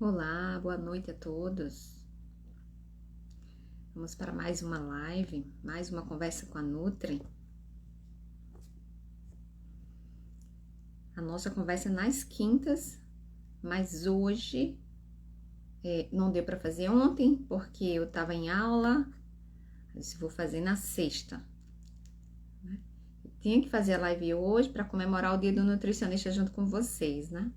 Olá, boa noite a todos. Vamos para mais uma live, mais uma conversa com a Nutri. A nossa conversa é nas quintas, mas hoje não deu para fazer ontem, porque eu estava em aula. Eu vou fazer na sexta. Eu tinha que fazer a live hoje para comemorar o Dia do Nutricionista junto com vocês, né?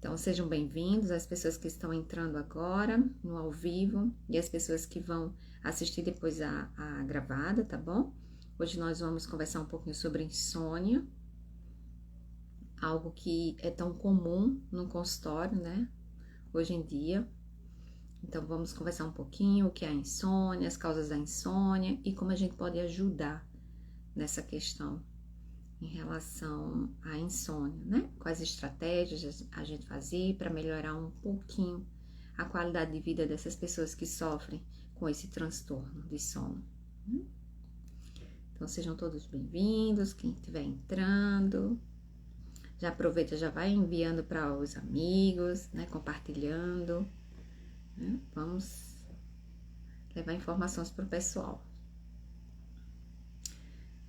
Então, sejam bem-vindos as pessoas que estão entrando agora no ao vivo e as pessoas que vão assistir depois a gravada, tá bom? Hoje nós vamos conversar um pouquinho sobre insônia, algo que é tão comum no consultório, né? Hoje em dia. Então, vamos conversar um pouquinho o que é a insônia, as causas da insônia e como a gente pode ajudar nessa questão em relação à insônia, né? Quais estratégias a gente fazia para melhorar um pouquinho a qualidade de vida dessas pessoas que sofrem com esse transtorno de sono. Então, sejam todos bem-vindos, quem estiver entrando, já aproveita, já vai enviando para os amigos, né? Compartilhando, né? Vamos levar informações para o pessoal.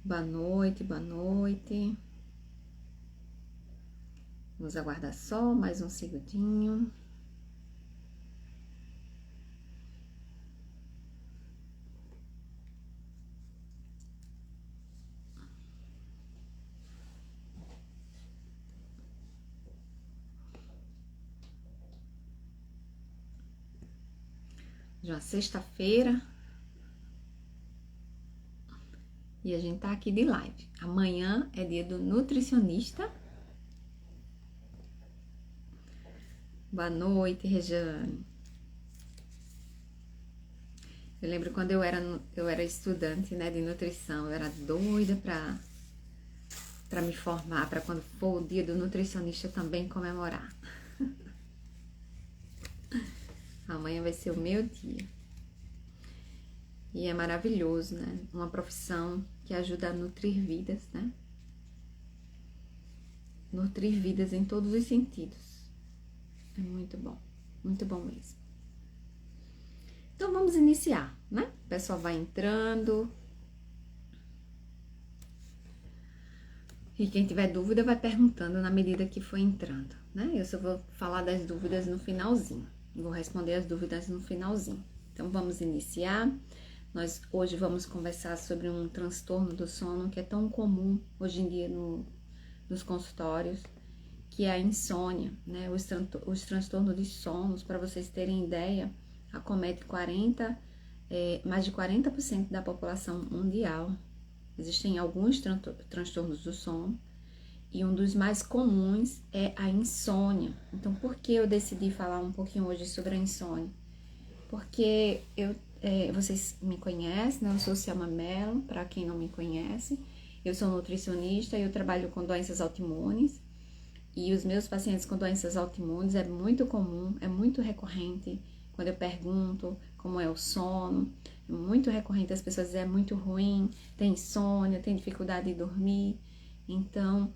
Boa noite, boa noite. Vamos aguardar só mais um segundinho. Já sexta-feira. E a gente tá aqui de live. Amanhã é dia do nutricionista. Boa noite, Rejane. Eu lembro quando eu era estudante, né, de nutrição, eu era doida para me formar, para quando for o dia do nutricionista também comemorar. Amanhã vai ser o meu dia. E é maravilhoso, né? Uma profissão que ajuda a nutrir vidas, né? Nutrir vidas em todos os sentidos. É muito bom mesmo. Então vamos iniciar, né? O pessoal vai entrando. E quem tiver dúvida vai perguntando na medida que for entrando, né? Eu só vou falar das dúvidas no finalzinho. Vou responder as dúvidas no finalzinho. Então vamos iniciar. Nós hoje vamos conversar sobre um transtorno do sono que é tão comum hoje em dia nos consultórios, que é a insônia, né? Os transtornos de sonos, para vocês terem ideia, acomete mais de 40% da população mundial. Existem alguns transtornos do sono e um dos mais comuns é a insônia. Então, por que eu decidi falar um pouquinho hoje sobre a insônia? Porque vocês me conhecem, né? Eu sou Selma Mello, para quem não me conhece. Eu sou nutricionista e eu trabalho com doenças autoimunes. E os meus pacientes com doenças autoimunes é muito comum, é muito recorrente. Quando eu pergunto como é o sono, é muito recorrente as pessoas dizem é muito ruim, tem insônia, tem dificuldade de dormir. Então,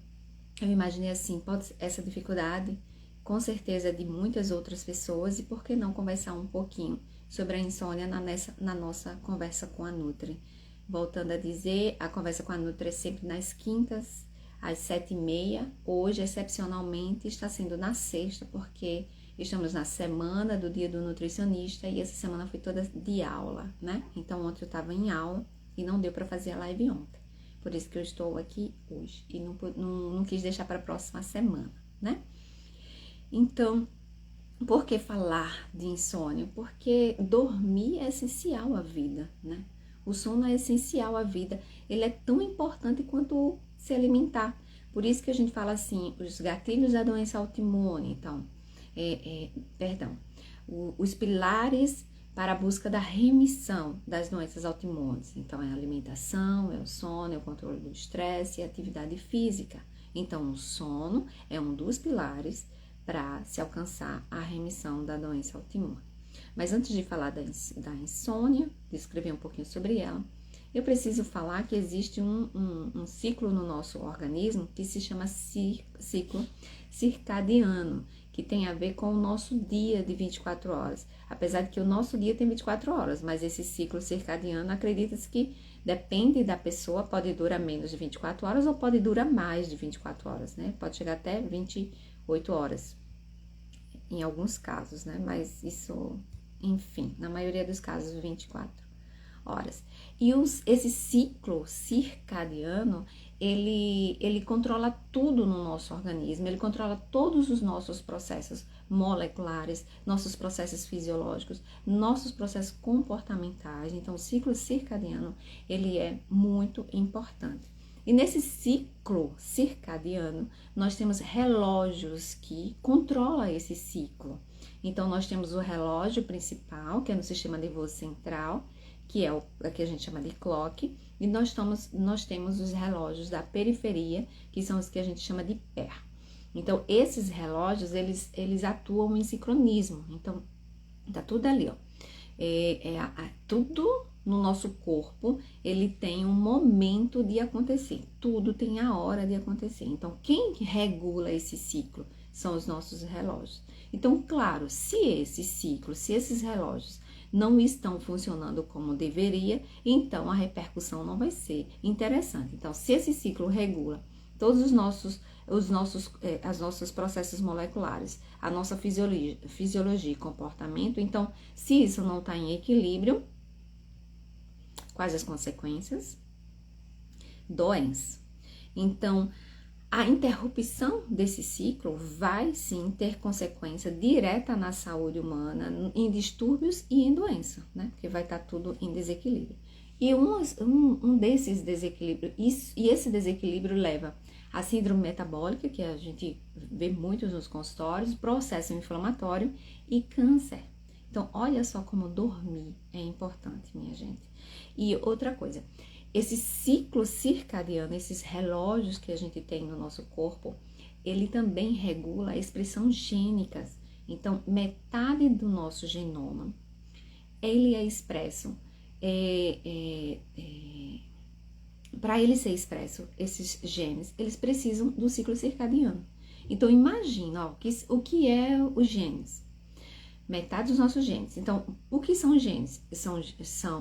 eu imaginei assim, essa dificuldade com certeza é de muitas outras pessoas, e por que não conversar um pouquinho sobre a insônia na nossa conversa com a Nutri. Voltando a dizer, a conversa com a Nutri é sempre nas quintas, às 7h30. Hoje, excepcionalmente, está sendo na sexta, porque estamos na semana do Dia do Nutricionista e essa semana foi toda de aula, né? Então, ontem eu estava em aula e não deu para fazer a live ontem. Por isso que eu estou aqui hoje e não quis deixar para a próxima semana, né? Então, por que falar de insônia? Porque dormir é essencial à vida, né? O sono é essencial à vida. Ele é tão importante quanto se alimentar. Por isso que a gente fala assim, os gatilhos da doença autoimune. Então, os pilares para a busca da remissão das doenças autoimunes. Então, é a alimentação, é o sono, é o controle do estresse e a atividade física. Então, o sono é um dos pilares para se alcançar a remissão da doença autoimune. Mas antes de falar da insônia, descrever um pouquinho sobre ela, eu preciso falar que existe um ciclo no nosso organismo que se chama ciclo circadiano, que tem a ver com o nosso dia de 24 horas. Apesar de que o nosso dia tem 24 horas, mas esse ciclo circadiano, acredita-se que depende da pessoa, pode durar menos de 24 horas ou pode durar mais de 24 horas, né? Pode chegar até 28 horas, em alguns casos, né? Mas isso, enfim, na maioria dos casos, 24 horas. E esse ciclo circadiano, ele controla tudo no nosso organismo, ele controla todos os nossos processos moleculares, nossos processos fisiológicos, nossos processos comportamentais. Então, o ciclo circadiano, ele é muito importante. E nesse ciclo circadiano, nós temos relógios que controlam esse ciclo. Então, nós temos o relógio principal, que é no sistema nervoso central, que é o que a gente chama de clock, e nós temos os relógios da periferia, que são os que a gente chama de PER. Então, esses relógios, eles atuam em sincronismo. Então, tá tudo ali, ó. Tudo no nosso corpo, ele tem um momento de acontecer. Tudo tem a hora de acontecer. Então, quem regula esse ciclo são os nossos relógios. Então, claro, se esses relógios não estão funcionando como deveria, então a repercussão não vai ser interessante. Então, se esse ciclo regula todos os nossos processos moleculares, a nossa fisiologia e comportamento, então, se isso não está em equilíbrio, quais as consequências? Doença. Então, a interrupção desse ciclo vai sim ter consequência direta na saúde humana, em distúrbios e em doença, né? Porque vai estar tudo em desequilíbrio. E um desses desequilíbrios, e esse desequilíbrio leva a síndrome metabólica, que a gente vê muito nos consultórios, processo inflamatório e câncer. Então, olha só como dormir é importante, minha gente. E outra coisa, esse ciclo circadiano, esses relógios que a gente tem no nosso corpo, ele também regula a expressão gênicas. Então, metade do nosso genoma, ele é expresso. Para ele ser expresso, esses genes, eles precisam do ciclo circadiano. Então, imagina, ó, o que é os genes? Metade dos nossos genes. Então, o que são genes?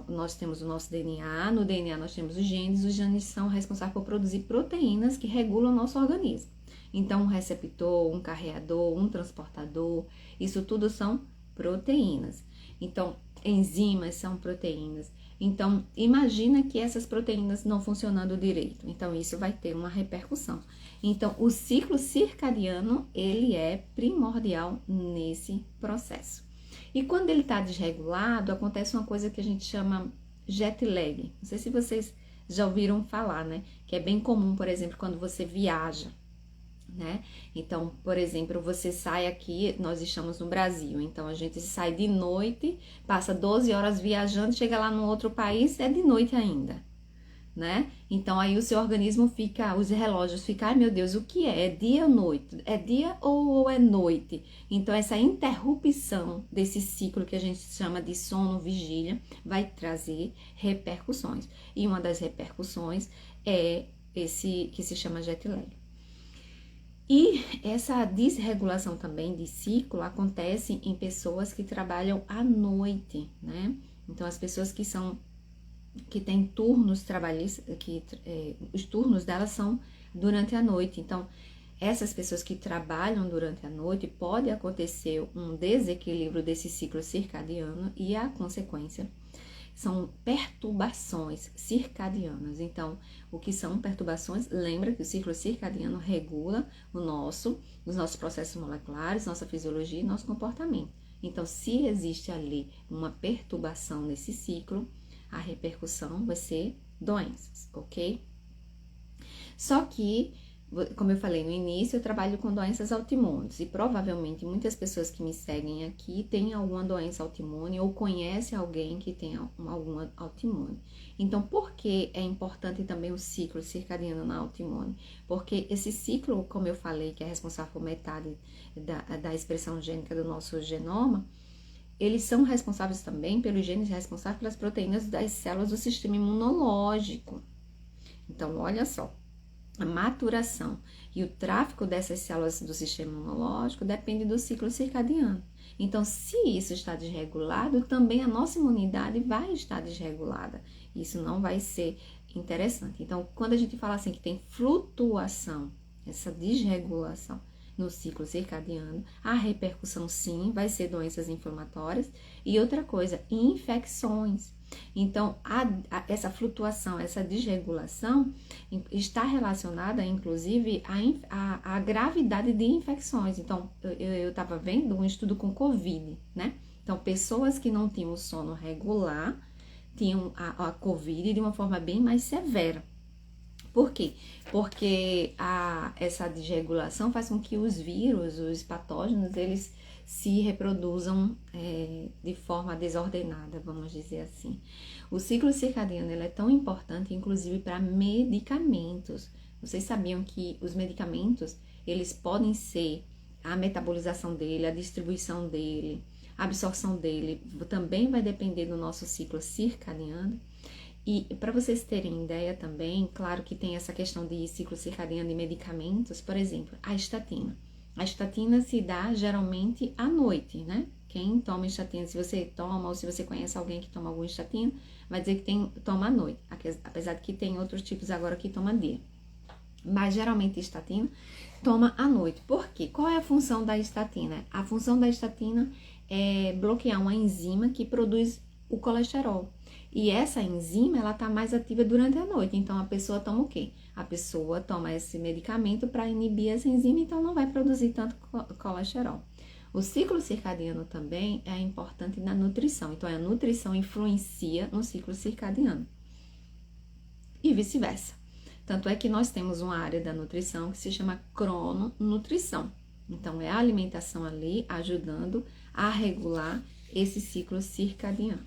Nós temos o nosso DNA, no DNA nós temos os genes são responsáveis por produzir proteínas que regulam o nosso organismo. Então, um receptor, um carreador, um transportador, isso tudo são proteínas. Então, enzimas são proteínas. Então, imagina que essas proteínas não funcionando direito. Então, isso vai ter uma repercussão. Então, o ciclo circadiano, ele é primordial nesse processo. E quando ele está desregulado, acontece uma coisa que a gente chama jet lag. Não sei se vocês já ouviram falar, né? Que é bem comum, por exemplo, quando você viaja, né? Então, por exemplo, você sai aqui, nós estamos no Brasil, então a gente sai de noite, passa 12 horas viajando, chega lá no outro país, é de noite ainda, né? Então aí o seu organismo fica, os relógios ficam, ai meu Deus, o que é? É dia ou noite? É dia ou é noite? Então essa interrupção desse ciclo que a gente chama de sono-vigília vai trazer repercussões. E uma das repercussões é esse que se chama jet lag. E essa desregulação também de ciclo acontece em pessoas que trabalham à noite, né? Então, as pessoas que têm turnos trabalhistas, os turnos delas são durante a noite. Então, essas pessoas que trabalham durante a noite, pode acontecer um desequilíbrio desse ciclo circadiano e a consequência são perturbações circadianas. Então, o que são perturbações? Lembra que o ciclo circadiano regula os nossos processos moleculares, nossa fisiologia e nosso comportamento. Então, se existe ali uma perturbação nesse ciclo, a repercussão vai ser doenças, ok? Só que, como eu falei no início, eu trabalho com doenças autoimunes e provavelmente muitas pessoas que me seguem aqui têm alguma doença autoimune ou conhecem alguém que tem alguma autoimune. Então, por que é importante também o ciclo circadiano na autoimune? Porque esse ciclo, como eu falei, que é responsável por metade da expressão gênica do nosso genoma, eles são responsáveis também pelos genes responsáveis pelas proteínas das células do sistema imunológico. Então, olha só. A maturação e o tráfego dessas células do sistema imunológico depende do ciclo circadiano. Então, se isso está desregulado, também a nossa imunidade vai estar desregulada. Isso não vai ser interessante. Então, quando a gente fala assim que tem flutuação, essa desregulação no ciclo circadiano, a repercussão sim vai ser doenças inflamatórias e outra coisa, infecções. Então, essa flutuação, essa desregulação está relacionada, inclusive, à gravidade de infecções. Então, eu estava vendo um estudo com Covid, né? Então, pessoas que não tinham sono regular tinham a Covid de uma forma bem mais severa. Por quê? Porque essa desregulação faz com que os vírus, os patógenos, eles se reproduzam de forma desordenada, vamos dizer assim. O ciclo circadiano ele é tão importante, inclusive, para medicamentos. Vocês sabiam que os medicamentos, eles podem ser a metabolização dele, a distribuição dele, a absorção dele, também vai depender do nosso ciclo circadiano. E para vocês terem ideia também, claro que tem essa questão de ciclo circadiano e medicamentos, por exemplo, a estatina. A estatina se dá geralmente à noite, né? Quem toma estatina, se você toma ou se você conhece alguém que toma alguma estatina, vai dizer que toma à noite, apesar de que tem outros tipos agora que toma dia. Mas geralmente estatina toma à noite. Por quê? Qual é a função da estatina? A função da estatina é bloquear uma enzima que produz o colesterol. E essa enzima, ela tá mais ativa durante a noite. Então, a pessoa toma o quê? A pessoa toma esse medicamento para inibir essa enzima, então não vai produzir tanto colesterol. O ciclo circadiano também é importante na nutrição. Então, a nutrição influencia no ciclo circadiano. E vice-versa. Tanto é que nós temos uma área da nutrição que se chama crononutrição. Então, é a alimentação ali ajudando a regular esse ciclo circadiano.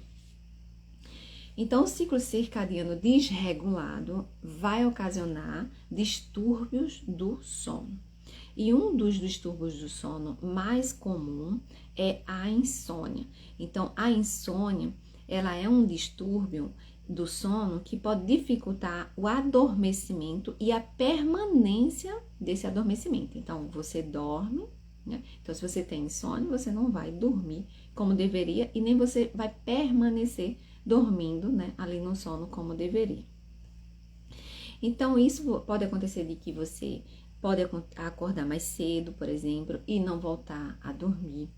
Então, o ciclo circadiano desregulado vai ocasionar distúrbios do sono. E um dos distúrbios do sono mais comum é a insônia. Então, a insônia, ela é um distúrbio do sono que pode dificultar o adormecimento e a permanência desse adormecimento. Então, você dorme, né? Então, se você tem insônia, você não vai dormir como deveria e nem você vai permanecer dormindo, né, ali no sono como deveria. Então, isso pode acontecer de que você pode acordar mais cedo, por exemplo, e não voltar a dormir.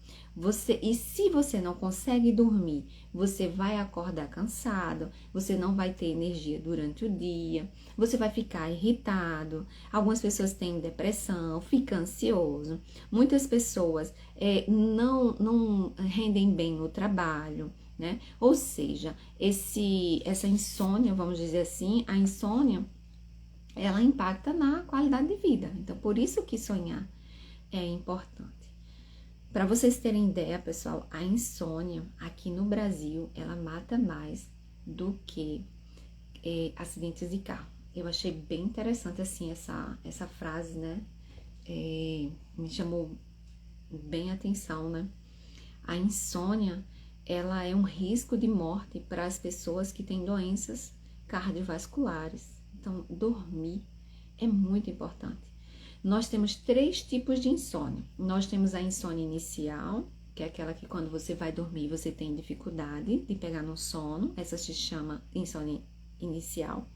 E se você não consegue dormir, você vai acordar cansado, você não vai ter energia durante o dia, você vai ficar irritado. Algumas pessoas têm depressão, ficam ansioso. Muitas pessoas não rendem bem no trabalho, né? Ou seja, essa insônia, vamos dizer assim, a insônia, ela impacta na qualidade de vida. Então, por isso que sonhar é importante. Para vocês terem ideia, pessoal, a insônia aqui no Brasil, ela mata mais do que acidentes de carro. Eu achei bem interessante, assim, essa frase, né? Me chamou bem a atenção, né? A insônia, ela é um risco de morte para as pessoas que têm doenças cardiovasculares. Então, dormir é muito importante. Nós temos 3 tipos de insônia. Nós temos a insônia inicial, que é aquela que quando você vai dormir, você tem dificuldade de pegar no sono. Essa se chama insônia inicial.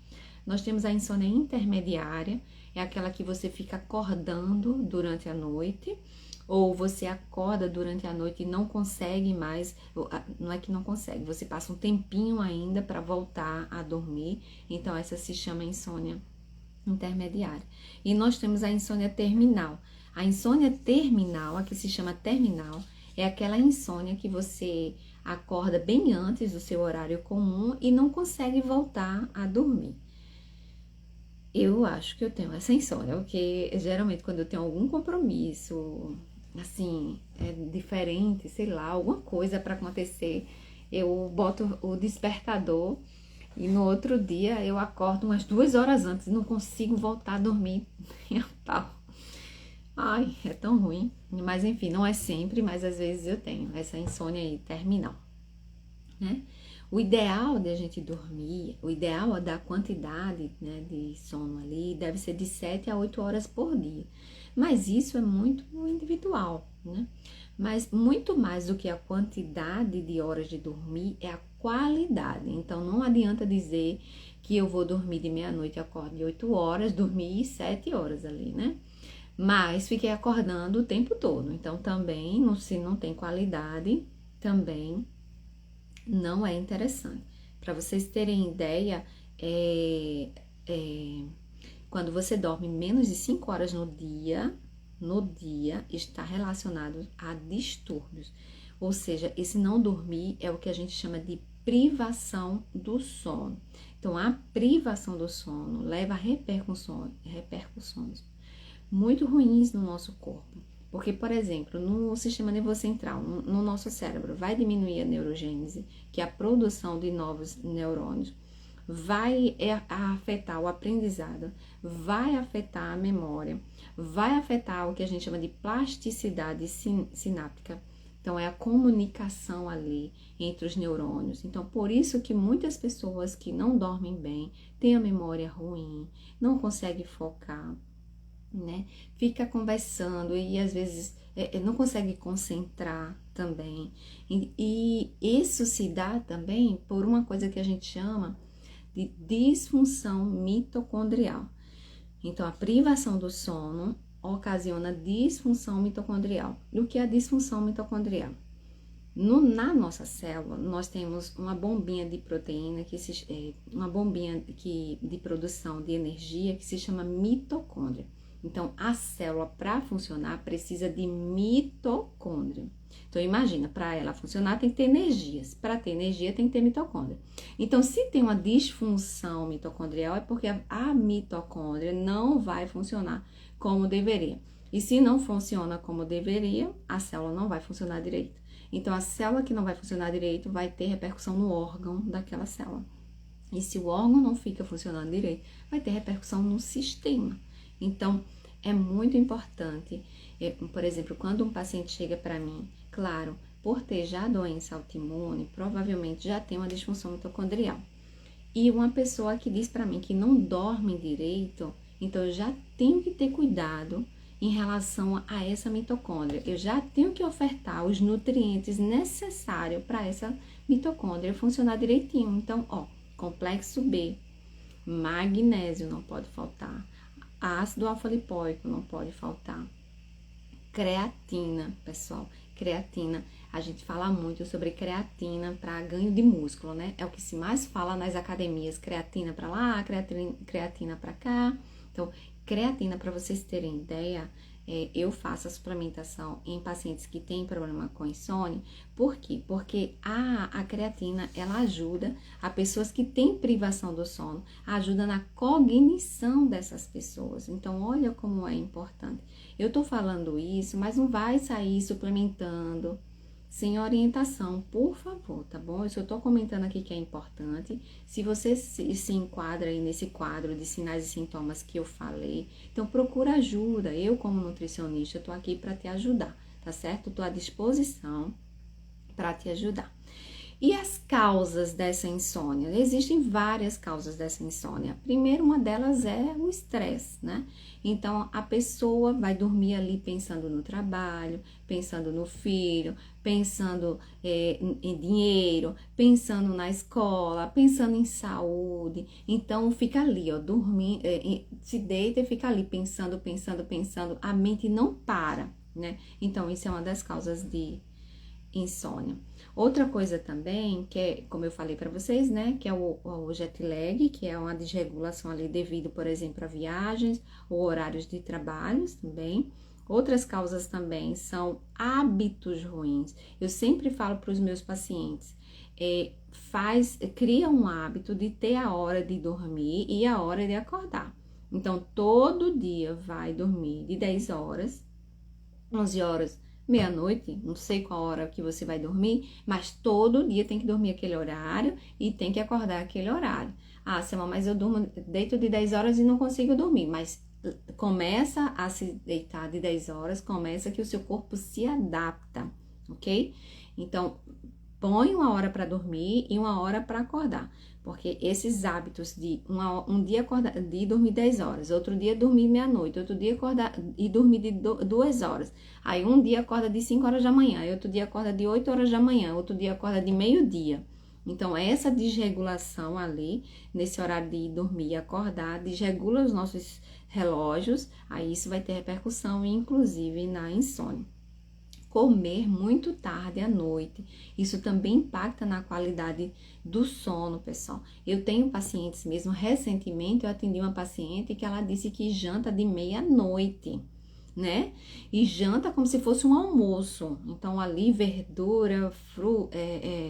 Nós temos a insônia intermediária, é aquela que você fica acordando durante a noite, ou você acorda durante a noite e não consegue mais, não é que não consegue, você passa um tempinho ainda para voltar a dormir, então essa se chama insônia intermediária. E nós temos a insônia terminal. A insônia terminal, a que se chama terminal, é aquela insônia que você acorda bem antes do seu horário comum e não consegue voltar a dormir. Eu acho que eu tenho essa insônia, porque geralmente quando eu tenho algum compromisso, assim, diferente, sei lá, alguma coisa para acontecer, eu boto o despertador e no outro dia eu acordo umas 2 horas antes e não consigo voltar a dormir. Ai, é tão ruim. Mas enfim, não é sempre, mas às vezes eu tenho essa insônia aí terminal, né? O ideal de a gente dormir, o ideal da quantidade, né, de sono ali deve ser de 7 a 8 horas por dia. Mas isso é muito individual, né? Mas muito mais do que a quantidade de horas de dormir é a qualidade. Então não adianta dizer que eu vou dormir de meia-noite e acordo de 8 horas, dormir 7 horas ali, né? Mas fiquei acordando o tempo todo. Então também, se não tem qualidade, também não é interessante. Para vocês terem ideia, quando você dorme menos de 5 horas no dia está relacionado a distúrbios. Ou seja, esse não dormir é o que a gente chama de privação do sono. Então, a privação do sono leva a repercussões muito ruins no nosso corpo. Porque, por exemplo, no sistema nervoso central, no nosso cérebro, vai diminuir a neurogênese, que é a produção de novos neurônios, vai afetar o aprendizado, vai afetar a memória, vai afetar o que a gente chama de plasticidade sináptica. Então, é a comunicação ali entre os neurônios. Então, por isso que muitas pessoas que não dormem bem, têm a memória ruim, não conseguem focar, né? Fica conversando e às vezes não consegue concentrar também. E isso se dá também por uma coisa que a gente chama de disfunção mitocondrial. Então, a privação do sono ocasiona disfunção mitocondrial. E o que é a disfunção mitocondrial? Na nossa célula, nós temos uma bombinha de proteína, uma bombinha de produção de energia que se chama mitocôndria. Então, a célula, para funcionar, precisa de mitocôndria. Então, imagina, para ela funcionar tem que ter energias. Para ter energia tem que ter mitocôndria. Então, se tem uma disfunção mitocondrial, é porque a mitocôndria não vai funcionar como deveria. E se não funciona como deveria, a célula não vai funcionar direito. Então, a célula que não vai funcionar direito vai ter repercussão no órgão daquela célula. E se o órgão não fica funcionando direito, vai ter repercussão no sistema. Então, é muito importante, por exemplo, quando um paciente chega para mim, claro, por ter já doença autoimune, provavelmente já tem uma disfunção mitocondrial. E uma pessoa que diz para mim que não dorme direito, então eu já tenho que ter cuidado em relação a essa mitocôndria. Eu já tenho que ofertar os nutrientes necessários para essa mitocôndria funcionar direitinho. Então, complexo B, magnésio não pode faltar, ácido alfa-lipoico não pode faltar, creatina, pessoal, creatina. A gente fala muito sobre creatina para ganho de músculo, né? É o que se mais fala nas academias, creatina para lá, creatina para cá. Então, creatina, para vocês terem ideia, eu faço a suplementação em pacientes que têm problema com insônia. Por quê? Porque a creatina, ela ajuda a pessoas que têm privação do sono, ajuda na cognição dessas pessoas. Então, olha como é importante. Eu tô falando isso, mas não vai sair suplementando sem orientação, por favor, tá bom? Eu só tô comentando aqui que é importante. Se você se enquadra aí nesse quadro de sinais e sintomas que eu falei, então procura ajuda. Eu, como nutricionista, tô aqui para te ajudar, tá certo? Tô à disposição para te ajudar. E as causas dessa insônia? Existem várias causas dessa insônia. Primeiro, uma delas é o estresse, né? Então, a pessoa vai dormir ali pensando no trabalho, pensando no filho, pensando em dinheiro, pensando na escola, pensando em saúde. Então, fica ali, dormindo, se deita e fica ali pensando, a mente não para, né? Então, isso é uma das causas de insônia. Outra coisa também, que é, como eu falei para vocês, né, que é o jet lag, que é uma desregulação ali devido, por exemplo, a viagens ou horários de trabalhos também. Outras causas também são hábitos ruins. Eu sempre falo para os meus pacientes, cria um hábito de ter a hora de dormir e a hora de acordar. Então, todo dia vai dormir de 10 horas, 11 horas, meia-noite, não sei qual hora que você vai dormir, mas todo dia tem que dormir aquele horário e tem que acordar aquele horário. Ah, Selma, mas eu deito de 10 horas e não consigo dormir, mas começa a se deitar de 10 horas, começa que o seu corpo se adapta, ok? Então, Põe uma hora para dormir e uma hora para acordar. Porque esses hábitos de um dia acordar, de dormir 10 horas, outro dia dormir meia-noite, outro dia acordar e dormir de 2 horas. Aí um dia acorda de 5 horas da manhã, aí outro dia acorda de 8 horas da manhã, outro dia acorda de meio-dia. Então, essa desregulação ali, nesse horário de dormir e acordar, desregula os nossos relógios, aí isso vai ter repercussão, inclusive, na insônia. Comer muito tarde à noite, isso também impacta na qualidade do sono, pessoal. Eu tenho pacientes mesmo, recentemente eu atendi uma paciente que ela disse que janta de meia-noite, né? E janta como se fosse um almoço. Então, ali, verdura,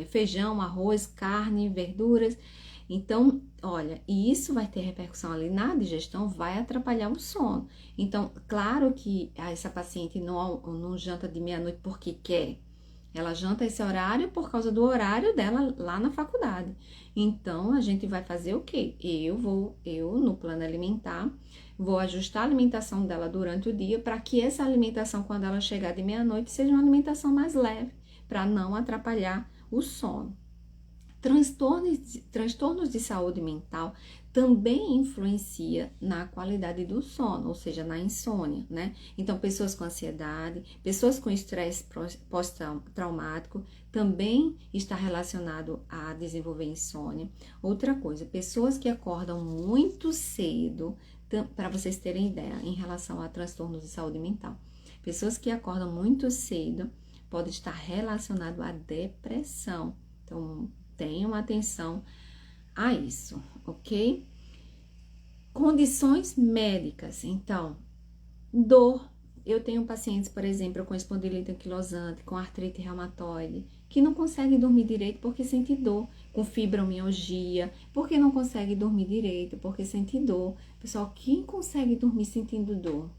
feijão, arroz, carne, verduras. Então, olha, e isso vai ter repercussão ali na digestão, vai atrapalhar o sono. Então, claro que essa paciente não janta de meia-noite porque quer. Ela janta esse horário por causa do horário dela lá na faculdade. Então, a gente vai fazer o quê? Eu no plano alimentar, vou ajustar a alimentação dela durante o dia para que essa alimentação, quando ela chegar de meia-noite, seja uma alimentação mais leve, para não atrapalhar o sono. Transtornos de saúde mental também influencia na qualidade do sono, ou seja, na insônia, né? Então, pessoas com ansiedade, pessoas com estresse pós-traumático também está relacionado a desenvolver insônia. Outra coisa, pessoas que acordam muito cedo, para vocês terem ideia, em relação a transtornos de saúde mental. Pessoas que acordam muito cedo podem estar relacionado à depressão. Então, tenham atenção a isso, ok? Condições médicas, então, dor. Eu tenho pacientes, por exemplo, com espondilite anquilosante, com artrite reumatoide, que não conseguem dormir direito porque sente dor, com fibromialgia, porque não consegue dormir direito, porque sente dor. Pessoal, quem consegue dormir sentindo dor?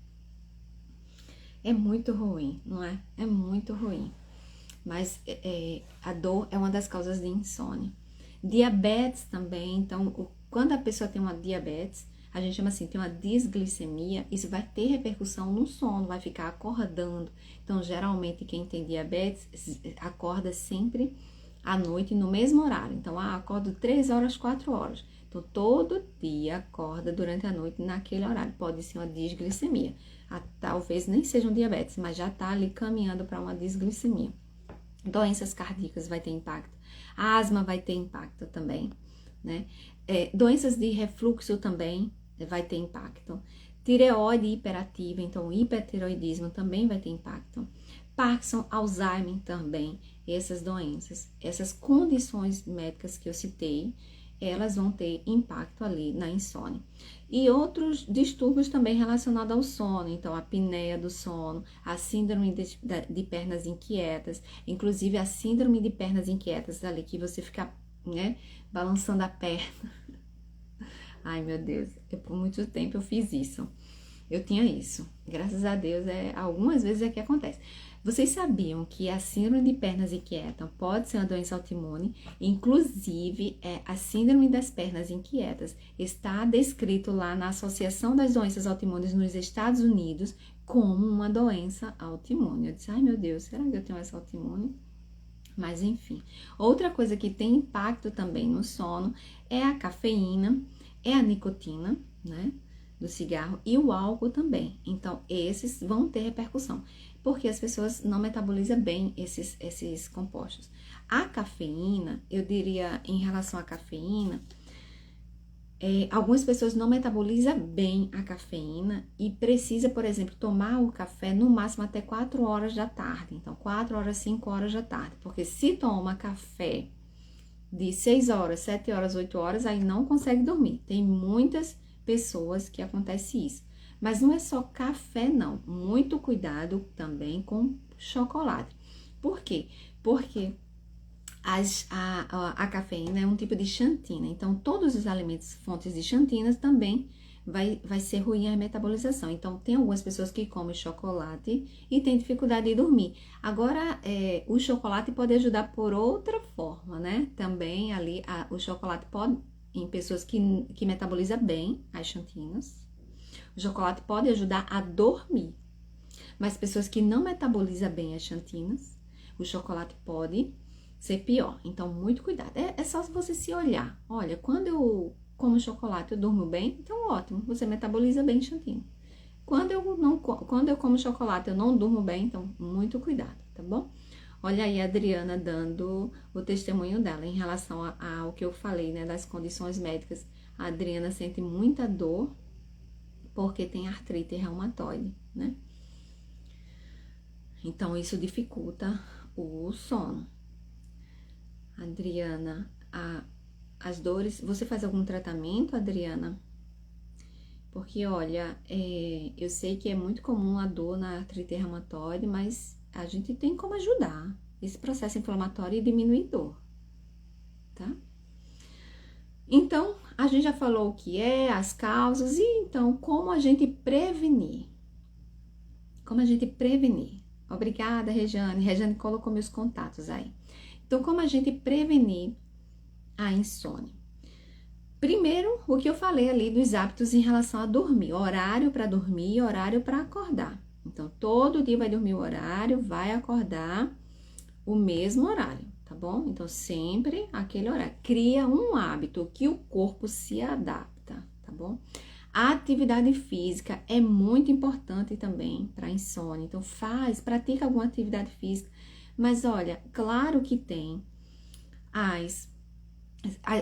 É muito ruim, não é? É muito ruim. Mas a dor é uma das causas de insônia. Diabetes também, então, quando a pessoa tem uma diabetes, a gente chama assim, tem uma disglicemia, isso vai ter repercussão no sono, vai ficar acordando. Então, geralmente, quem tem diabetes acorda sempre à noite no mesmo horário. Então, acordo 3 horas, 4 horas. Então, todo dia acorda durante a noite naquele horário. Pode ser uma disglicemia. Talvez nem seja um diabetes, mas já está ali caminhando para uma disglicemia. Doenças cardíacas vai ter impacto. A asma vai ter impacto também, né? Doenças de refluxo também vai ter impacto. Tireoide hiperativa, então o hipertireoidismo também vai ter impacto. Parkinson, Alzheimer também, essas doenças, essas condições médicas que eu citei, elas vão ter impacto ali na insônia. E outros distúrbios também relacionados ao sono, então a apneia do sono, a síndrome de pernas inquietas, inclusive a síndrome de pernas inquietas ali, que você fica, né, balançando a perna. Ai, meu Deus, por muito tempo eu fiz isso. Eu tinha isso. Graças a Deus, algumas vezes é que acontece. Vocês sabiam que a síndrome de pernas inquietas pode ser uma doença autoimune? Inclusive, a síndrome das pernas inquietas está descrito lá na Associação das Doenças Autoimunes nos Estados Unidos como uma doença autoimune. Eu disse, ai meu Deus, será que eu tenho essa autoimune? Mas enfim. Outra coisa que tem impacto também no sono é a cafeína, é a nicotina, né? Do cigarro e o álcool também. Então, esses vão ter repercussão, porque as pessoas não metabolizam bem esses compostos. A cafeína, eu diria, em relação à cafeína, algumas pessoas não metabolizam bem a cafeína e precisa, por exemplo, tomar o café no máximo até 4 horas da tarde. Então, 4 horas, 5 horas da tarde. Porque se toma café de 6 horas, 7 horas, 8 horas, aí não consegue dormir. Tem muitas pessoas que acontece isso. Mas não é só café, não. Muito cuidado também com chocolate. Por quê? Porque a cafeína é um tipo de xantina. Então, todos os alimentos fontes de xantinas também vai ser ruim a metabolização. Então, tem algumas pessoas que comem chocolate e têm dificuldade de dormir. Agora, o chocolate pode ajudar por outra forma, né? Também ali, o chocolate pode, em pessoas que metabolizam bem as xantinas, o chocolate pode ajudar a dormir. Mas pessoas que não metabolizam bem as xantinas, o chocolate pode ser pior. Então, muito cuidado. É só você se olhar. Olha, quando eu como chocolate, eu durmo bem, então ótimo, você metaboliza bem chatinho. Quando eu como chocolate, eu não durmo bem, então muito cuidado, tá bom? Olha aí a Adriana dando o testemunho dela em relação ao que eu falei, né, das condições médicas. A Adriana sente muita dor porque tem artrite reumatoide, né? Então, isso dificulta o sono. Adriana, as dores... Você faz algum tratamento, Adriana? Porque, olha, eu sei que é muito comum a dor na artrite reumatoide, mas a gente tem como ajudar esse processo inflamatório e diminuir dor, tá? Então, a gente já falou o que é, as causas, e então, como a gente prevenir? Como a gente prevenir? Obrigada, Rejane. Rejane colocou meus contatos aí. Então, como a gente prevenir a insônia? Primeiro, o que eu falei ali dos hábitos em relação a dormir. Horário para dormir e horário para acordar. Então, todo dia vai dormir o horário, vai acordar o mesmo horário, tá bom? Então, sempre aquele horário. Cria um hábito que o corpo se adapta, tá bom? A atividade física é muito importante também para insônia. Então, pratica alguma atividade física. Mas, olha, claro que tem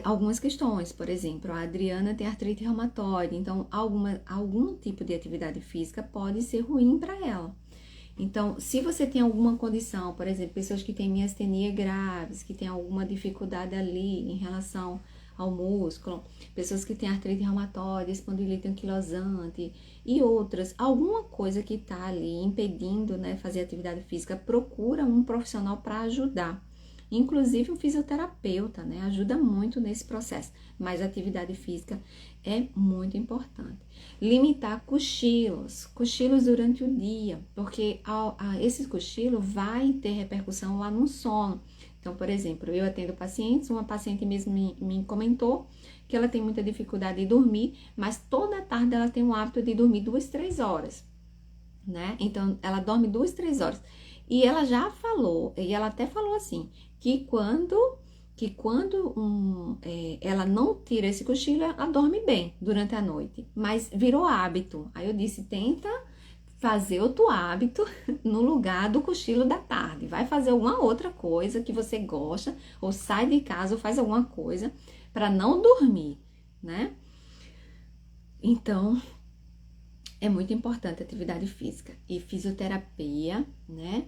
algumas questões. Por exemplo, a Adriana tem artrite reumatoide. Então, algum tipo de atividade física pode ser ruim para ela. Então, se você tem alguma condição, por exemplo, pessoas que têm miastenia graves, que têm alguma dificuldade ali em relação ao músculo, pessoas que têm artrite reumatoide, espondilite anquilosante e outras, alguma coisa que está ali impedindo, né, fazer atividade física, procura um profissional para ajudar. Inclusive um fisioterapeuta, né, ajuda muito nesse processo, mas a atividade física é muito importante. Limitar cochilos durante o dia, porque esse cochilo vai ter repercussão lá no sono. Então, por exemplo, eu atendo pacientes, uma paciente mesmo me comentou que ela tem muita dificuldade de dormir, mas toda tarde ela tem o hábito de dormir 2, 3 horas, né? Então, ela dorme 2, 3 horas. E ela já falou, e ela até falou assim, que quando ela não tira esse cochilo, ela dorme bem durante a noite, mas virou hábito. Aí eu disse, tenta fazer outro hábito no lugar do cochilo da tarde. Vai fazer alguma outra coisa que você gosta, ou sai de casa ou faz alguma coisa para não dormir, né? Então, é muito importante a atividade física e fisioterapia, né?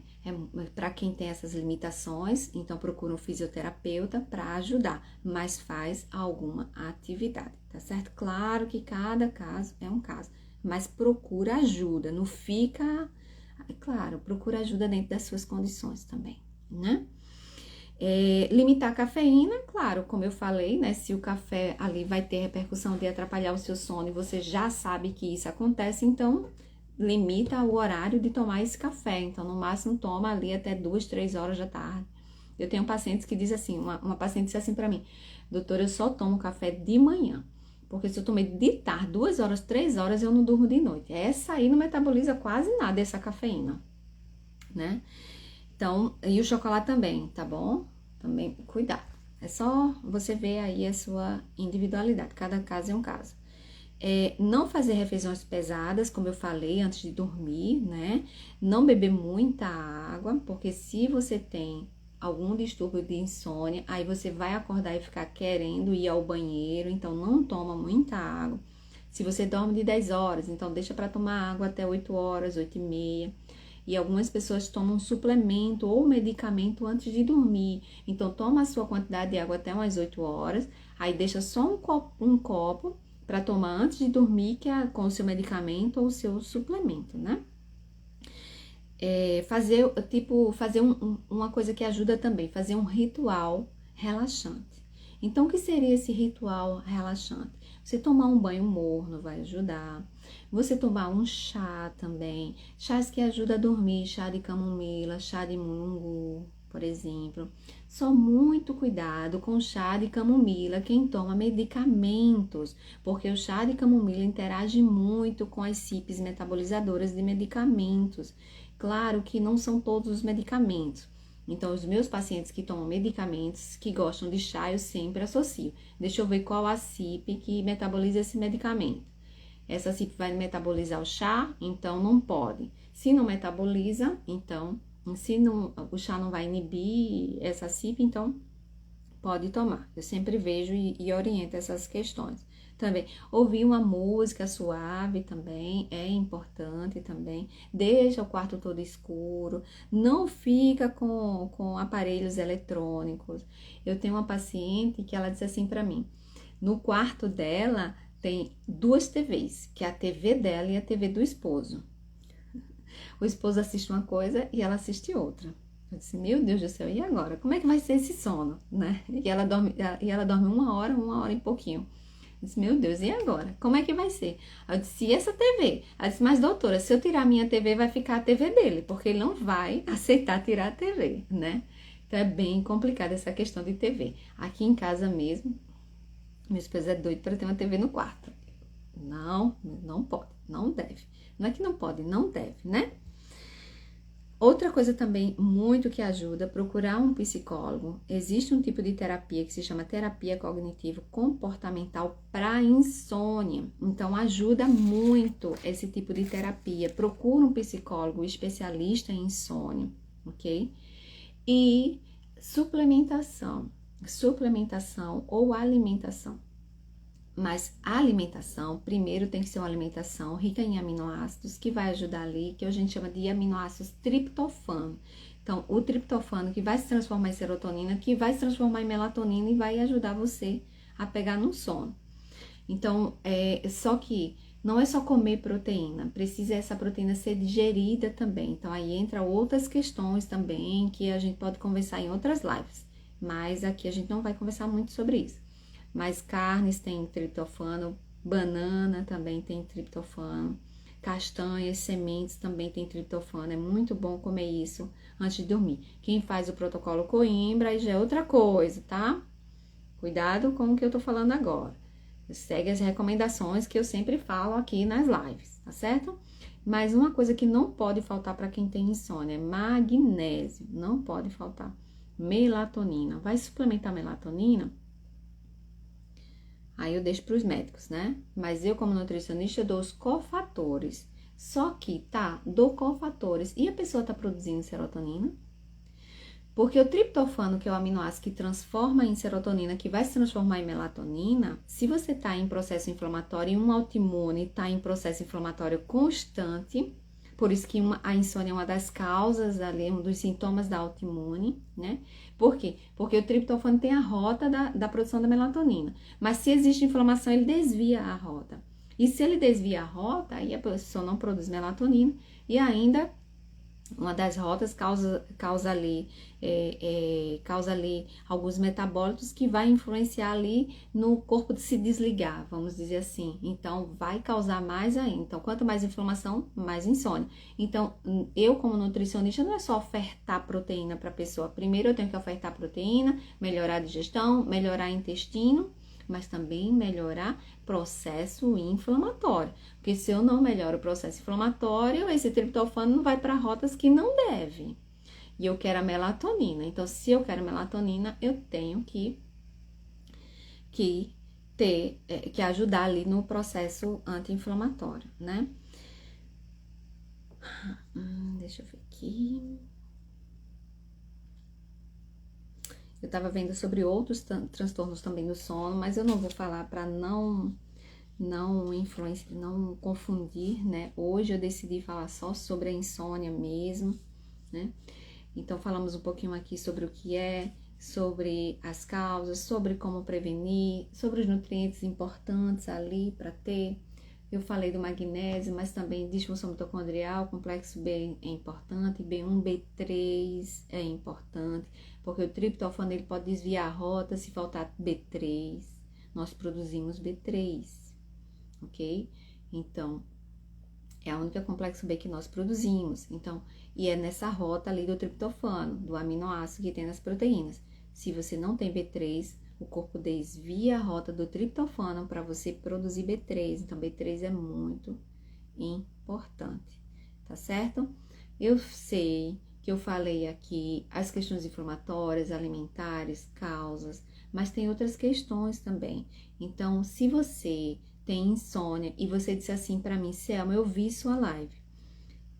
Para quem tem essas limitações, então procura um fisioterapeuta para ajudar, mas faz alguma atividade, tá certo? Claro que cada caso é um caso, mas procura ajuda, não fica... Claro, procura ajuda dentro das suas condições também, né? Limitar a cafeína, claro, como eu falei, né? Se o café ali vai ter repercussão de atrapalhar o seu sono e você já sabe que isso acontece, então limita o horário de tomar esse café. Então, no máximo, toma ali até 2, 3 horas da tarde. Eu tenho pacientes que dizem assim, uma paciente disse assim pra mim, doutora, eu só tomo café de manhã, porque se eu tomei de tarde, 2 horas, 3 horas, eu não durmo de noite. Essa aí não metaboliza quase nada, essa cafeína, né? Então, e o chocolate também, tá bom? Também, cuidado. É só você ver aí a sua individualidade. Cada caso é um caso. Não fazer refeições pesadas, como eu falei, antes de dormir, né? Não beber muita água, porque se você tem algum distúrbio de insônia, aí você vai acordar e ficar querendo ir ao banheiro, então não toma muita água. Se você dorme de 10 horas, então deixa para tomar água até 8 horas, 8 e meia. E algumas pessoas tomam suplemento ou medicamento antes de dormir. Então, toma a sua quantidade de água até umas 8 horas. Aí, deixa só um copo para tomar antes de dormir, que é com o seu medicamento ou o seu suplemento, né? Fazer uma coisa que ajuda também, fazer um ritual relaxante. Então, o que seria esse ritual relaxante? Você tomar um banho morno vai ajudar. Você tomar um chá também. Chás que ajudam a dormir, chá de camomila, chá de mulungu, por exemplo. Só muito cuidado com o chá de camomila, quem toma medicamentos, porque o chá de camomila interage muito com as CYPs metabolizadoras de medicamentos. Claro que não são todos os medicamentos, Então, os meus pacientes que tomam medicamentos, que gostam de chá, eu sempre associo. Deixa eu ver qual a CYP que metaboliza esse medicamento. Essa CYP vai metabolizar o chá, então não pode. Se não metaboliza, então, se não, o chá não vai inibir essa CYP, então pode tomar. Eu sempre vejo e oriento essas questões. Também, ouvir uma música suave também é importante também. Deixa o quarto todo escuro. Não fica com aparelhos eletrônicos. Eu tenho uma paciente que ela disse assim para mim. No quarto dela tem 2 TVs, que é a TV dela e a TV do esposo. O esposo assiste uma coisa e ela assiste outra. Eu disse, meu Deus do céu, e agora? Como é que vai ser esse sono, né? E ela dorme 1 hora e pouquinho. Eu disse, meu Deus, e agora? Como é que vai ser? Eu disse, e essa TV? Ela disse, mas doutora, se eu tirar a minha TV, vai ficar a TV dele, porque ele não vai aceitar tirar a TV, né? Então é bem complicada essa questão de TV. Aqui em casa mesmo, meu esposo é doido para ter uma TV no quarto. Não pode, não deve. Não é que não pode, não deve, né? Outra coisa também muito que ajuda, procurar um psicólogo. Existe um tipo de terapia que se chama terapia cognitivo-comportamental para insônia. Então, ajuda muito esse tipo de terapia. Procura um psicólogo especialista em insônia, ok? E suplementação ou alimentação. Mas a alimentação, primeiro tem que ser uma alimentação rica em aminoácidos, que vai ajudar ali, que a gente chama de aminoácidos triptofano. Então, o triptofano que vai se transformar em serotonina, que vai se transformar em melatonina e vai ajudar você a pegar no sono. Então, só que não é só comer proteína, precisa essa proteína ser digerida também. Então, aí entra outras questões também que a gente pode conversar em outras lives. Mas aqui a gente não vai conversar muito sobre isso. Mas carnes tem triptofano, banana também tem triptofano, castanhas, sementes também tem triptofano. É muito bom comer isso antes de dormir. Quem faz o protocolo Coimbra aí já é outra coisa, tá? Cuidado com o que eu tô falando agora. Segue as recomendações que eu sempre falo aqui nas lives, tá certo? Mas uma coisa que não pode faltar para quem tem insônia é magnésio, não pode faltar. Melatonina. Vai suplementar melatonina? Aí eu deixo para os médicos, né? Mas eu, como nutricionista, eu dou os cofatores. Só que, tá, dou cofatores. E a pessoa tá produzindo serotonina? Porque o triptofano, que é o aminoácido que transforma em serotonina, que vai se transformar em melatonina, se você tá em processo inflamatório e um autoimune tá em processo inflamatório constante, por isso que a insônia é uma das causas ali, um dos sintomas da autoimune, né? Por quê? Porque o triptofano tem a rota da produção da melatonina. Mas se existe inflamação, ele desvia a rota. E se ele desvia a rota, aí a pessoa não produz melatonina e ainda uma das rotas causa ali alguns metabólitos que vai influenciar ali no corpo de se desligar, vamos dizer assim. Então, vai causar mais ainda. Então, quanto mais inflamação, mais insônia. Então, eu como nutricionista não é só ofertar proteína para a pessoa. Primeiro eu tenho que ofertar proteína, melhorar a digestão, melhorar o intestino, mas também melhorar processo inflamatório. Porque se eu não melhoro o processo inflamatório, esse triptofano não vai para rotas que não deve. E eu quero a melatonina. Então, se eu quero melatonina, eu tenho que ajudar ali no processo anti-inflamatório, né? Deixa eu ver aqui. Eu tava vendo sobre outros transtornos também do sono, mas eu não vou falar para não confundir, né? Hoje eu decidi falar só sobre a insônia mesmo, né? Então falamos um pouquinho aqui sobre o que é, sobre as causas, sobre como prevenir, sobre os nutrientes importantes ali para ter. Eu falei do magnésio, mas também disfunção mitocondrial, complexo B é importante, B1, B3 é importante, porque o triptofano ele pode desviar a rota se faltar B3. Nós produzimos B3, ok? Então, é a única complexo B que nós produzimos. Então, e é nessa rota ali do triptofano, do aminoácido que tem nas proteínas. Se você não tem B3, o corpo desvia a rota do triptofano para você produzir B3. Então, B3 é muito importante, tá certo? Eu sei que eu falei aqui, as questões inflamatórias, alimentares, causas, mas tem outras questões também. Então, se você tem insônia e você disse assim para mim, Selma, eu vi sua live.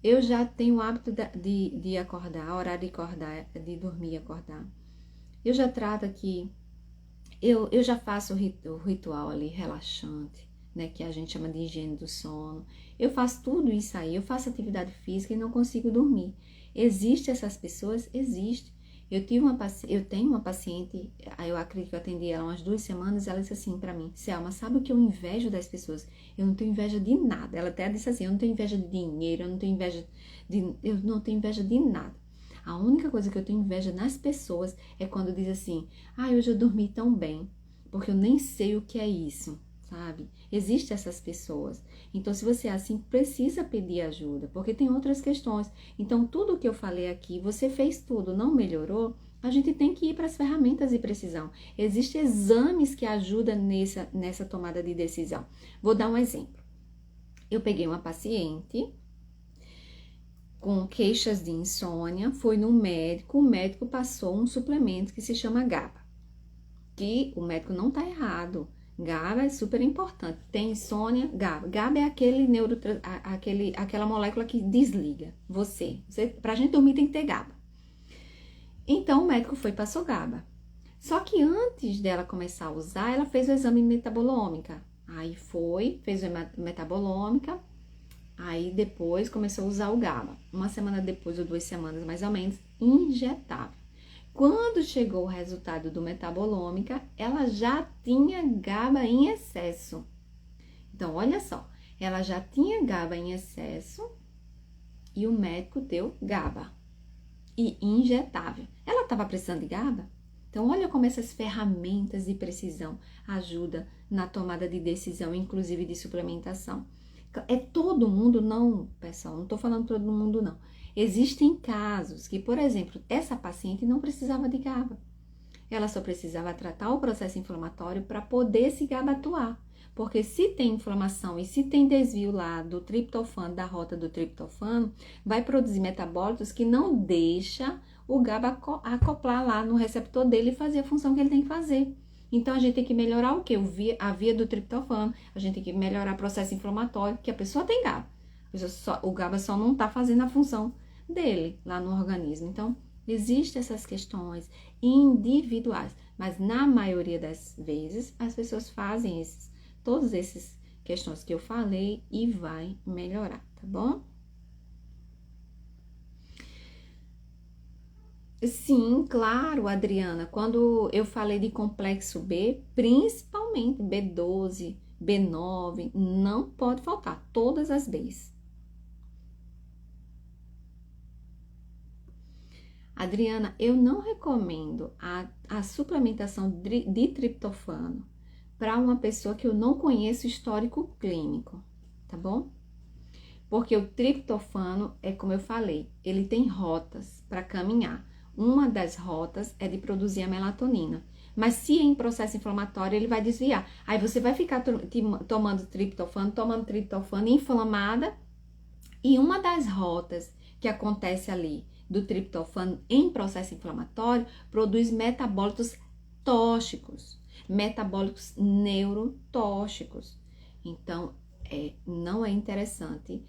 Eu já tenho o hábito de acordar, a hora de acordar, de dormir e acordar. Eu já trato aqui, eu já faço o ritual ali relaxante, né, que a gente chama de higiene do sono. Eu faço tudo isso aí, eu faço atividade física e não consigo dormir. Existem essas pessoas? Existe. Eu tenho uma paciente, eu acredito que eu atendi ela umas 2 semanas, ela disse assim pra mim, Selma, sabe o que eu invejo das pessoas? Eu não tenho inveja de nada. Ela até disse assim, eu não tenho inveja de dinheiro, eu não tenho inveja de nada. A única coisa que eu tenho inveja nas pessoas é quando diz assim, hoje eu dormi tão bem, porque eu nem sei o que é isso, sabe? Existem essas pessoas. Então, se você é assim, precisa pedir ajuda, porque tem outras questões. Então, tudo que eu falei aqui, você fez tudo, não melhorou, a gente tem que ir para as ferramentas de precisão. Existem exames que ajudam nessa tomada de decisão. Vou dar um exemplo. Eu peguei uma paciente com queixas de insônia, foi no médico, o médico passou um suplemento que se chama GABA, que o médico não tá errado. GABA é super importante. Tem insônia, GABA. GABA é aquela molécula que desliga você. Pra gente dormir tem que ter GABA. Então o médico foi e passou GABA. Só que antes dela começar a usar, ela fez o exame metabolômica. Aí fez o metabolômica. Aí depois começou a usar o GABA. 1 semana depois, ou 2 semanas mais ou menos, injetável. Quando chegou o resultado do metabolômica, ela já tinha GABA em excesso. Então, olha só, ela já tinha GABA em excesso e o médico deu GABA e injetável. Ela estava precisando de GABA? Então, olha como essas ferramentas de precisão ajudam na tomada de decisão, inclusive de suplementação. É todo mundo? Não, pessoal, não estou falando todo mundo, não. Existem casos que, por exemplo, essa paciente não precisava de GABA. Ela só precisava tratar o processo inflamatório para poder esse GABA atuar. Porque se tem inflamação e se tem desvio lá do triptofano, da rota do triptofano, vai produzir metabólitos que não deixa o GABA acoplar lá no receptor dele e fazer a função que ele tem que fazer. Então, a gente tem que melhorar o quê? A via do triptofano, a gente tem que melhorar o processo inflamatório, que a pessoa tem GABA. O GABA só não está fazendo a função dele lá no organismo. Então, existem essas questões individuais, mas na maioria das vezes, as pessoas fazem todas essas questões que eu falei e vai melhorar, tá bom? Sim, claro, Adriana. Quando eu falei de complexo B, principalmente B12, B9, não pode faltar, todas as Bs. Adriana, eu não recomendo a suplementação de triptofano para uma pessoa que eu não conheço histórico clínico, tá bom? Porque o triptofano é como eu falei, ele tem rotas para caminhar. Uma das rotas é de produzir a melatonina. Mas se é em processo inflamatório, ele vai desviar. Aí você vai ficar tomando triptofano inflamada. E uma das rotas que acontece ali do triptofano em processo inflamatório produz metabólitos tóxicos, metabólicos neurotóxicos. Então, não é interessante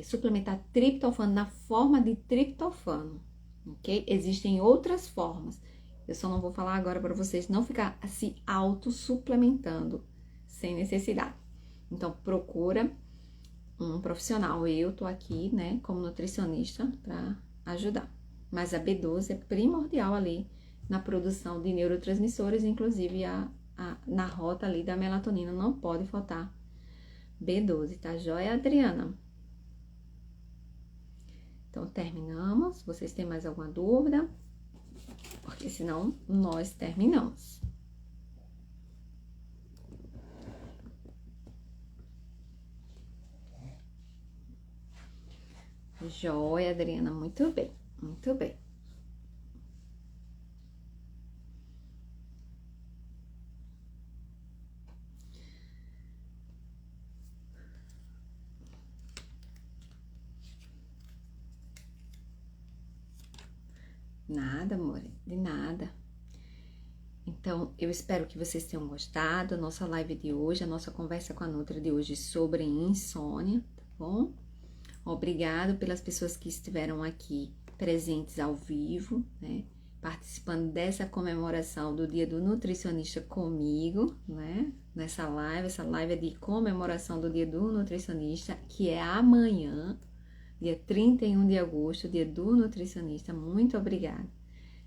suplementar triptofano na forma de triptofano, ok? Existem outras formas. Eu só não vou falar agora para vocês não ficar se auto-suplementando sem necessidade. Então, procura um profissional. Eu tô aqui, né, como nutricionista para ajudar. Mas a B12 é primordial ali na produção de neurotransmissores, inclusive na rota ali da melatonina. Não pode faltar B12, tá joia, Adriana? Então, terminamos. Vocês têm mais alguma dúvida? Porque senão, nós terminamos. Joia, Adriana. Muito bem, muito bem. Nada, amor, de nada. Então, eu espero que vocês tenham gostado da nossa live de hoje, a nossa conversa com a Nutri de hoje sobre insônia, tá bom? Obrigado pelas pessoas que estiveram aqui presentes ao vivo, né? Participando dessa comemoração do Dia do Nutricionista comigo, né? Essa live é de comemoração do Dia do Nutricionista, que é amanhã, dia 31 de agosto, Dia do Nutricionista. Muito obrigada,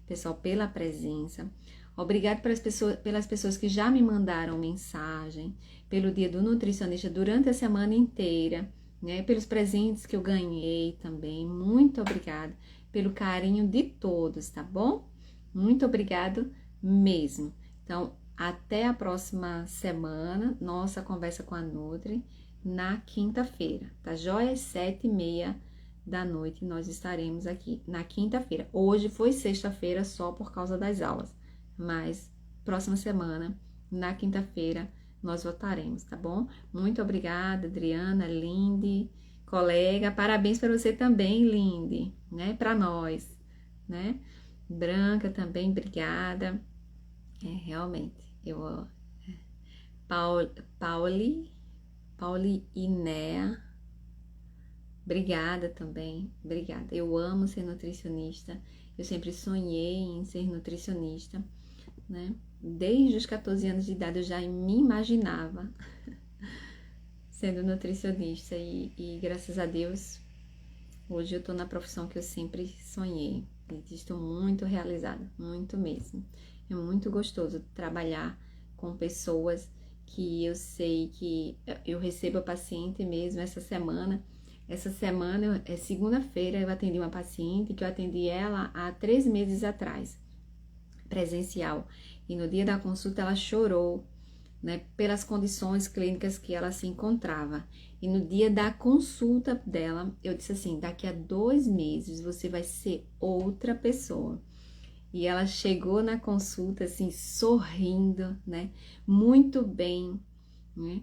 pessoal, pela presença. Obrigado pelas pessoas que já me mandaram mensagem, pelo Dia do Nutricionista durante a semana inteira, né? Pelos presentes que eu ganhei também. Muito obrigada pelo carinho de todos, tá bom? Muito obrigado mesmo. Então, até a próxima semana, nossa conversa com a Nutri, na quinta-feira, tá joia? Às 7h30 da noite nós estaremos aqui, na quinta-feira. Hoje foi sexta-feira só por causa das aulas, mas próxima semana, na quinta-feira, nós voltaremos, tá bom? Muito obrigada, Adriana, Lindy, colega, parabéns para você também, Lindy, né? Para nós, né? Branca também, obrigada. Realmente, Pauli Inea, obrigada também, obrigada. Eu amo ser nutricionista, eu sempre sonhei em ser nutricionista, né? Desde os 14 anos de idade eu já me imaginava sendo nutricionista e graças a Deus hoje eu tô na profissão que eu sempre sonhei e estou muito realizada, muito mesmo. É muito gostoso trabalhar com pessoas que eu sei que eu recebo a paciente mesmo essa semana, segunda-feira, eu atendi uma paciente que eu atendi ela há 3 meses atrás, presencial. E no dia da consulta ela chorou, né, pelas condições clínicas que ela se encontrava. E no dia da consulta dela, eu disse assim, daqui a 2 meses você vai ser outra pessoa. E ela chegou na consulta assim, sorrindo, né, muito bem, né?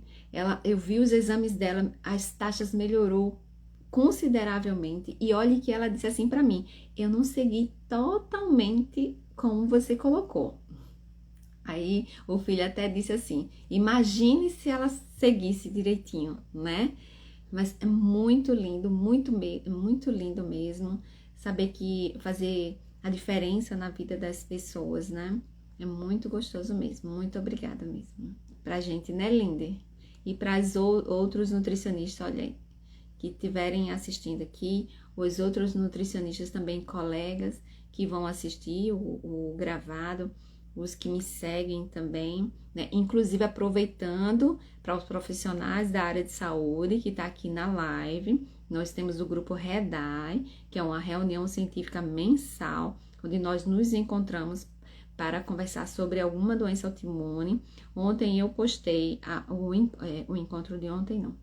Eu vi os exames dela, as taxas melhorou consideravelmente. E olhe que ela disse assim para mim, eu não segui totalmente como você colocou. Aí o filho até disse assim, imagine se ela seguisse direitinho, né? Mas é muito lindo, muito lindo mesmo saber que fazer a diferença na vida das pessoas, né? É muito gostoso mesmo. Muito obrigada mesmo. Pra gente, né, Linder? E para os outros nutricionistas, olha aí, que estiverem assistindo aqui, os outros nutricionistas também, colegas que vão assistir o gravado, os que me seguem também, né? Inclusive aproveitando para os profissionais da área de saúde que está aqui na live, nós temos o grupo REDAI, que é uma reunião científica mensal, onde nós nos encontramos para conversar sobre alguma doença autoimune. Ontem eu postei o encontro de ontem, não,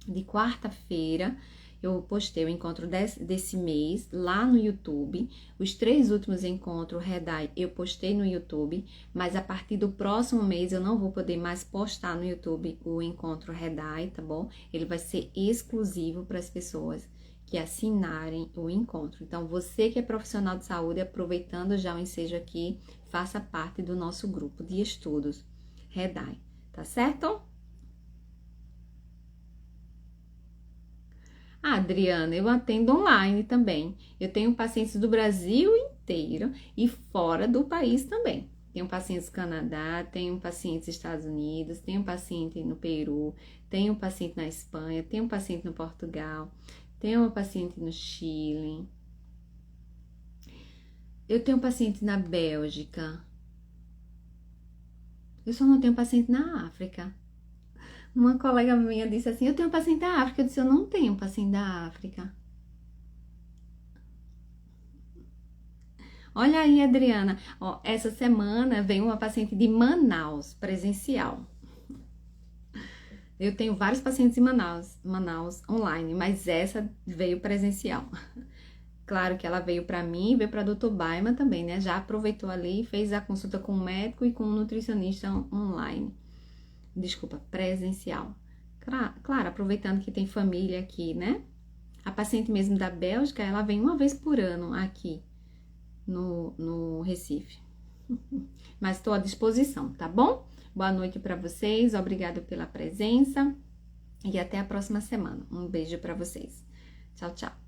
de quarta-feira, eu postei o encontro desse mês lá no YouTube. Os 3 últimos encontros REDAI eu postei no YouTube, mas a partir do próximo mês eu não vou poder mais postar no YouTube o encontro REDAI, tá bom? Ele vai ser exclusivo para as pessoas que assinarem o encontro. Então, você que é profissional de saúde, aproveitando já o ensejo aqui, faça parte do nosso grupo de estudos REDAI, tá certo? Ah, Adriana, eu atendo online também. Eu tenho pacientes do Brasil inteiro e fora do país também. Tenho pacientes do Canadá, tenho pacientes dos Estados Unidos, tenho paciente no Peru, tenho paciente na Espanha, tenho paciente no Portugal, tenho uma paciente no Chile. Eu tenho paciente na Bélgica. Eu só não tenho paciente na África. Uma colega minha disse assim, eu tenho paciente da África. Eu disse, eu não tenho paciente da África. Olha aí, Adriana. Ó, essa semana veio uma paciente de Manaus, presencial. Eu tenho vários pacientes em Manaus online, mas essa veio presencial. Claro que ela veio para mim e veio para a Dr. Baima também, né? Já aproveitou ali e fez a consulta com o médico e com o nutricionista online. Desculpa, presencial. Claro, aproveitando que tem família aqui, né? A paciente mesmo da Bélgica, ela vem uma vez por ano aqui, no Recife. Mas estou à disposição, tá bom? Boa noite para vocês, obrigado pela presença e até a próxima semana. Um beijo para vocês. Tchau, tchau.